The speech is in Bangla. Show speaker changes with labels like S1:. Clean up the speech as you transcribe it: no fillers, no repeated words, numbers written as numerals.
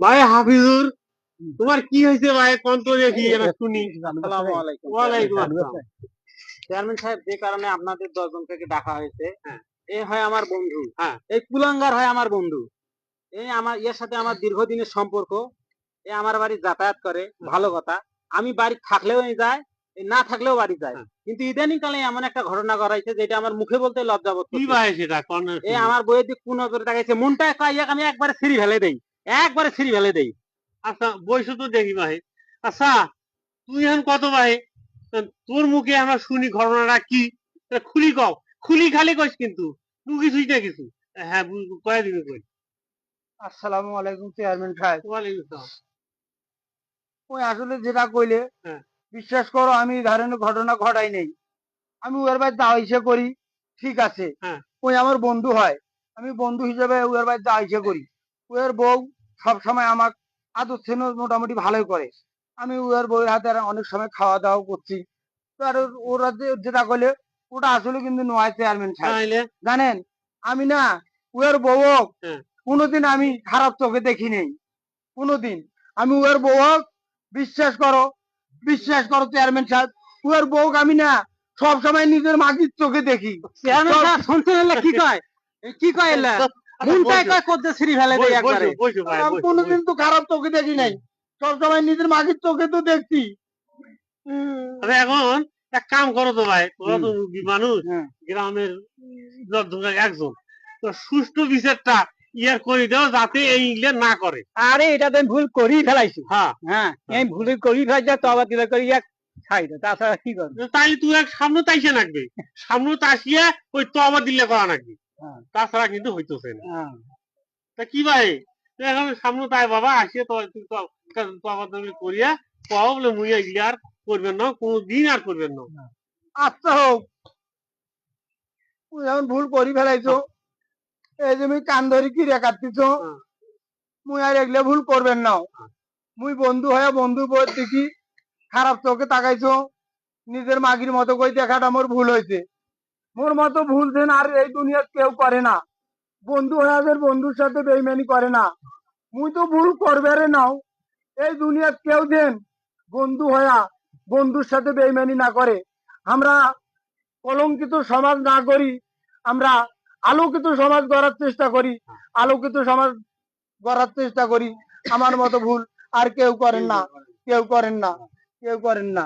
S1: ভাই হাফিজুর, তোমার কি হয়েছে ভাই? কোন তো দেখি এটা শুনি।
S2: আসসালামু আলাইকুম।
S1: ওয়ালাইকুম আসসালাম।
S2: চেয়ারম্যান সাহেব, যে কারণে আপনাদের 10 জনকে ডাকা হয়েছে,
S1: হ্যাঁ।
S2: এ হয় আমার বন্ধু।
S1: হ্যাঁ।
S2: এই কুলাঙ্গার হয় আমার বন্ধু। এই আমার এর সাথে আমার দীর্ঘদিনের সম্পর্ক। এ আমার বাড়ি যাতায়াত করে, ভালো কথা। আমি বাড়ি থাকলেও যায়, না থাকলেও বাড়ি যায়। কিন্তু ইদানিং কালে এমন একটা ঘটনা ঘটাইছে যেটা আমার মুখে বলতে লজ্জা বোধ
S1: কি
S2: করতেছি।
S1: ভাই সেটা কোন?
S2: এ আমার বইয়ের দিক কোন নজরে তাকাইছে, মনটা কাইয়া আমি একবারে ছিঁড়ি ফেলে দেই, একবারে ছিঁড়ি ফেলে দেই।
S1: আচ্ছা বইস তো দেখি ভাই। আচ্ছা তুই এখন কত ভাই? তোর মুখে আমরা শুনি ঘটনাটা কি, তা খুলি কও। খুলি খালি কইস কিন্তু তুই কিছুই না কিছু। হ্যাঁ কয়ে দিবি কই।
S3: আসসালামু আলাইকুম চেয়ারম্যান সাহেব।
S1: ওয়ালাইকুম আসসালাম।
S3: ওই আসলে যেটা কইলে
S1: হ্যাঁ।
S3: বিশ্বাস করো, আমি এই ধরনের ঘটনা ঘটাই নেই। আমি ওর বাড়ি যাওয়া ইসে করি, ঠিক আছে।
S1: হ্যাঁ।
S3: ওই আমার বন্ধু হয়, আমি বন্ধু হিসেবে ওর বাড়ি যাওয়া ইসে করি। ওর বউ সব সময় আমার আদর স্নেহ মোটামুটি ভালোই করে। আমি ওর বউয়ের হাতে আর অনেক সময় খাওয়া দাওয়া করছি। তো আর ওরা যেটা কইলে ওটা আসলে কিন্তু নয় চেয়ারম্যান সাহেব।
S1: তাইলে
S3: জানেন, আমি না ওর বউ
S1: হ্যাঁ।
S3: কোনোদিন আমি খারাপ চোখে দেখি নেই, কোনোদিন। আমি ওর বউ, বিশ্বাস করো, বিশ্বাস করো চেয়ারম্যান সাহেব, ওর বউ আমি না সব সময় নিজের মাটির চোখে দেখি।
S2: চেয়ারম্যান সাহেব শুনছেন এলা কি কয়? কি কয় এলা? মনটাই কয় কদ্দে ছিঁড়ি ফেলে দেই একবারে।
S1: বইসো ভাই
S3: আমি
S1: বইসো,
S3: কোনোদিন তো খারাপ চোখে দেখি নাই, সব সময় নিজের মাটির চোখে তো দেখছি।
S1: আরে এখন এক কাম করো তো ভাই, তোরা তো রুগী মানুষ,
S3: হ্যাঁ।
S1: গ্রামের একজন, তো সুষ্ঠু বিচারটা ইয়ার করে দাও যাতে এই ইংলে না করে।
S2: আরে এটা তো আমি ভুল করি ফেলাইছি।
S1: হ্যাঁ।
S2: হ্যাঁ, এই ভুল করি ফেলাইছি, তবা দিলে করি এক ছাইরে, তাছাড়া কি করব?
S1: তাইলে তুই এক সামনে তাইসে নাকবে, সামনে তাসিয়ে ওই তো আবার দিলে করা নাকবি,
S3: হ্যাঁ।
S1: তাছাড়া কিন্তু হইতেছে না।
S3: হ্যাঁ।
S1: তা কি ভাই, তুই এখন সামনে তাই বাবা আসিয়ে তো তুই তো আবার তুমি করিয়া পাও বলে মুই এগুলি আর করবেন না, কোনো দিন আর করবেন না।
S3: আচ্ছা হোক, তুমি এখন ভুল করি ফেলাইছো, এই যে তুমি কান ধরি কি রেখাচ্ছিছ,
S1: হ্যাঁ।
S3: মুই আর এগুলো ভুল করবেন না। মুই বন্ধু হয়ে বন্ধু বই দেখি খারাপ চোখে তাকাইছো, নিজের মাগির মতো কই দেখাটা মোর ভুল হয়েছে। মোর মতো ভুল দেন আর এই দুনিয়ার কেউ করে না। বন্ধু হয়ে আদের বন্ধুর সাথে বেইমানি করে না। মুই তো ভুল করবে নাও, এই দুনিয়ার কেউ দেন বন্ধু হয়া বন্ধুর সাথে বেইমানি না করে। আমরা কলঙ্কিত সমাজ না করি, আমরা আলোকিত সমাজ গড়ার চেষ্টা করি, আলোকিত সমাজ গড়ার চেষ্টা করি। আমার মতো ভুল আর কেউ করেন না, কেউ করেন না, কেউ করেন না।